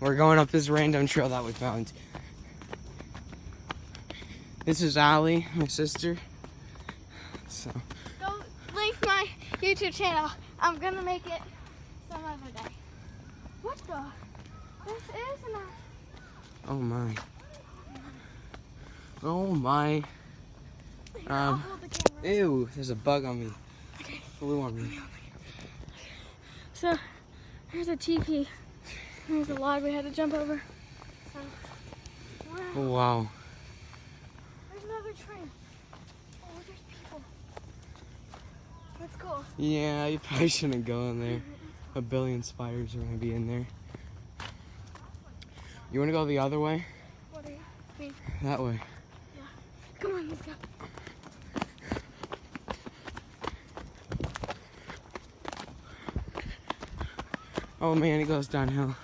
We're going up this random trail that we found. This is Allie, my sister. So. Go link my YouTube channel. I'm gonna make it some other day. What the? This is not. Oh my. Oh my. I'll hold the camera. Ew, there's a bug on me. Okay. Flew on me. So, here's a TP. There's a log we had to jump over. Wow. Oh, wow. There's another train. Oh, there's people. That's cool. Yeah, you probably shouldn't go in there. A billion spiders are gonna be in there. You wanna go the other way? What do you mean? That way. Yeah. Come on, let's go. Oh man, it goes downhill.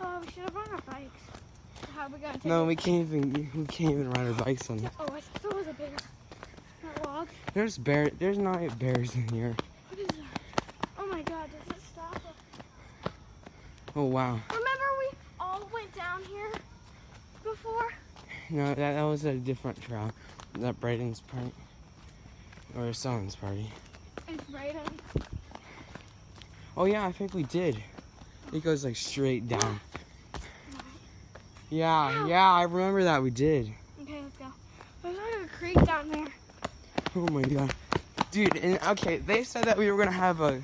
Oh, we should have run our bikes. How are we gonna take No, it? we can't even ride our bikes on it. Oh, I thought it was a bear. That log. There's not bears in here. What is that? Oh my god, does it stop? Oh wow. Remember we all went down here before? No, that was a different trail. That Braden's party. Or someone's party. It's Brayden. Oh yeah, I think we did. It goes like straight down. Yeah, I remember that we did. Okay, let's go. There's like a creek down there. Oh my god. Dude, and okay, they said that we were gonna have a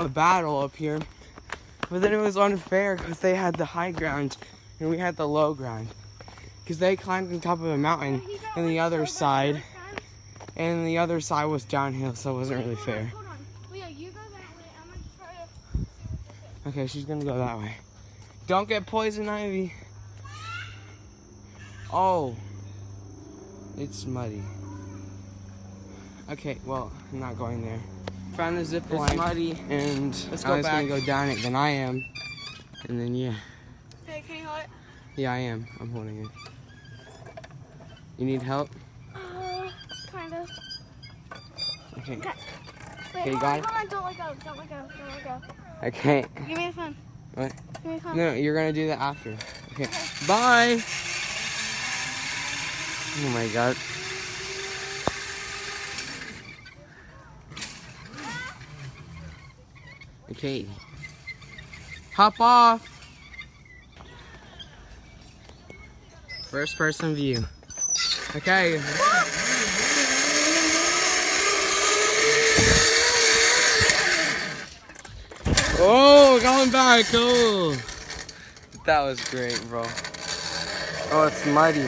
battle up here. But then it was unfair because they had the high ground and we had the low ground. Because they climbed on top of a mountain and the other side, and the other side was downhill, so it wasn't really fair. Hold on. Leo, you go that way. I'm gonna try to see what this is. Okay, she's gonna go that way. Don't get poison ivy. Oh, it's muddy. Okay, well, I'm not going there. Found the zip line. It's muddy, and I was gonna go down it. Then I am, and then yeah. Hey, can you hold it? Yeah, I am. I'm holding it. You need help? Kind of. Okay. Okay. Wait, Okay, you hold got on, it? hold on. Don't let go. Don't let go. Don't let go. Okay. Give me the phone. What? Give me the phone. No, you're gonna do that after. Okay. Bye. Oh my god. Okay. Hop off. First person view. Okay. Oh, going back. Oh. That was great, bro. Oh, it's muddy.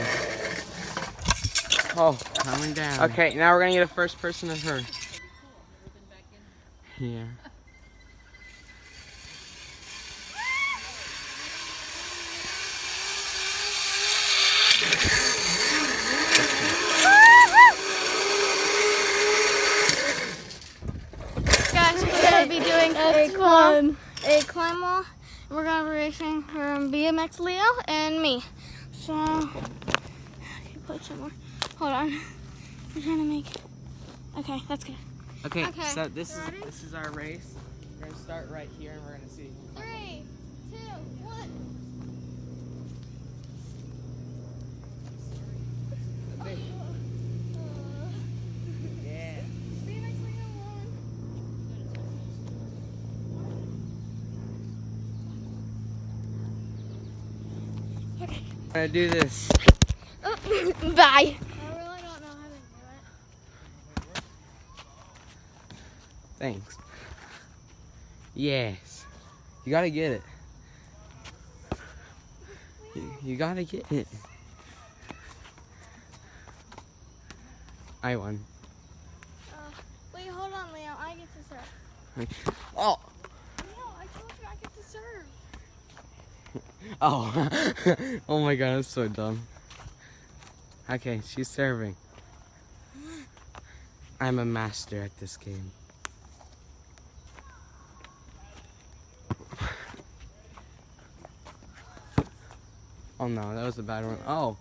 Oh, coming down. Okay, now we're gonna get a first person of her. Yeah. Guys, we're gonna be doing a climb wall. We're gonna be racing from BMX Leo and me. So, okay, put some more. Hold on. I'm trying to make. Okay, that's good. Okay, Okay, so this ready? is our race. We're gonna start right here and we're gonna see. 3, 2, 1. Yeah. BMX Leo won. Okay. I'm gonna do this. Oh, bye. I really don't know how to do it. Thanks. Yes. You gotta get it. You gotta get it. I won. Wait, hold on, Leo. I get to serve. Oh. No, I told you I get to serve. Oh. Oh my god, that's so dumb. Okay, she's serving. I'm a master at this game. Oh no, that was a bad one. Oh.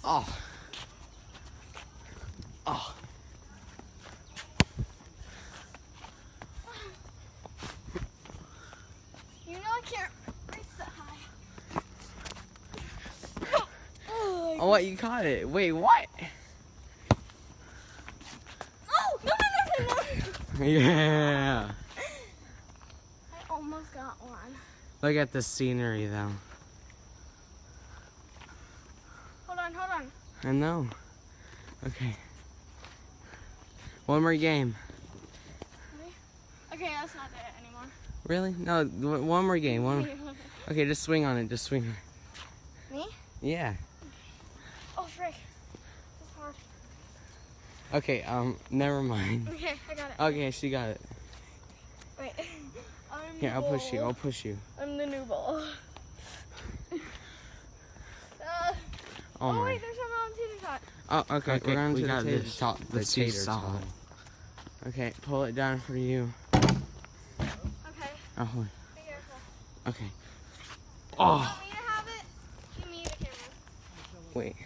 Oh. Oh. You know I can't Oh, what? You caught it. Wait, what? Oh, no. Yeah. I almost got one. Look at the scenery, though. Hold on. I know. Okay. One more game. Okay, that's not it anymore. Really? No, one more game. Okay, just swing on it. Just swing on it. Me? Yeah. Oh, frick. It's hard. Okay, never mind. Okay, I got it. Okay, she got it. Wait. I'm Here, the I'll push you. ball. I'll push you. I'm the new ball. Oh my. Wait, there's some on tater tot. Oh, okay. Okay, we're on we to got the this. tater. The tater tater tot. tot. Okay, pull it down for you. Okay, Oh, hold- be careful. okay. You Oh, want me to have it? Give me the camera. wait.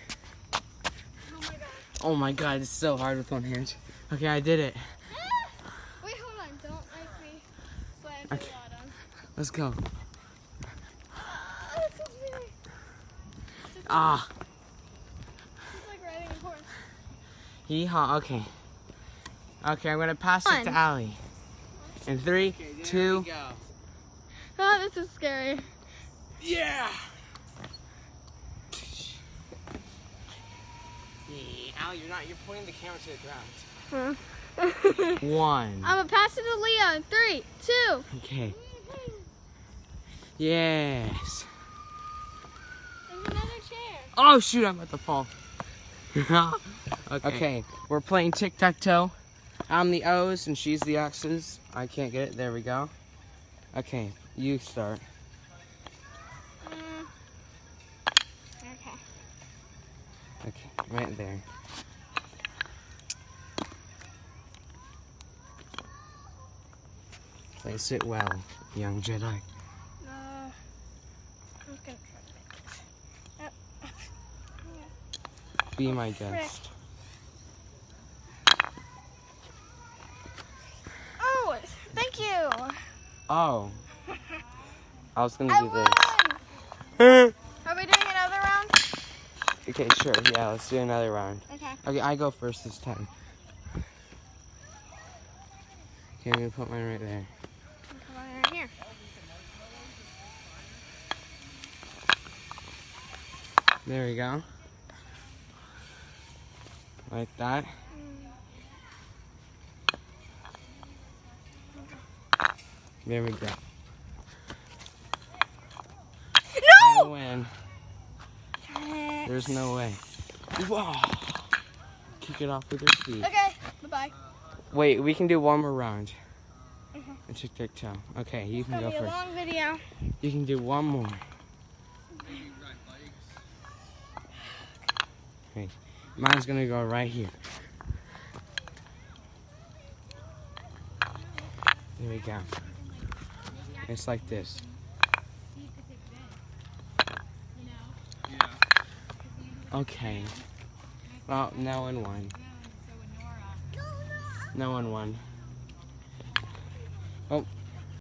Oh my god. Oh my God, it's so hard with one hand. Okay, I did it. Wait, hold on. Don't make me slam Okay. the water on. Let's go. This is really... Ah, It's like riding a horse. yeehaw. Okay. Okay, I'm gonna pass it to One. Allie. In 3, 2. Oh, this is scary. Yeah. Allie, you're pointing the camera to the ground. Huh. 1. I'm gonna pass it to Leo in 3, 2. Okay. Yes. There's another chair. Oh shoot, I'm about to fall. Okay, we're playing tic-tac-toe. I'm the O's and she's the X's. I can't get it. There we go. Okay, you start. Okay. Okay, right there. Place it well, young Jedi. I'm gonna try to make it. Be my frick. guest. Oh, thank you. Oh. I was gonna I do won. this. Are we doing another round? Okay, sure. Yeah, let's do another round. Okay. Okay, I go first this time. Okay, I'm gonna put mine right there. Come on right here. There we go. Like that. There we go. I No! win. There's no way. Whoa. Kick it off with your feet. Okay, bye-bye. Wait, we can do one more round. A tic-tac-toe. Okay, you It's can gonna go be a first. long video. You can do one more. Okay, mine's gonna go right here. There we go. It's like this. Okay. Well, no one won. No one won.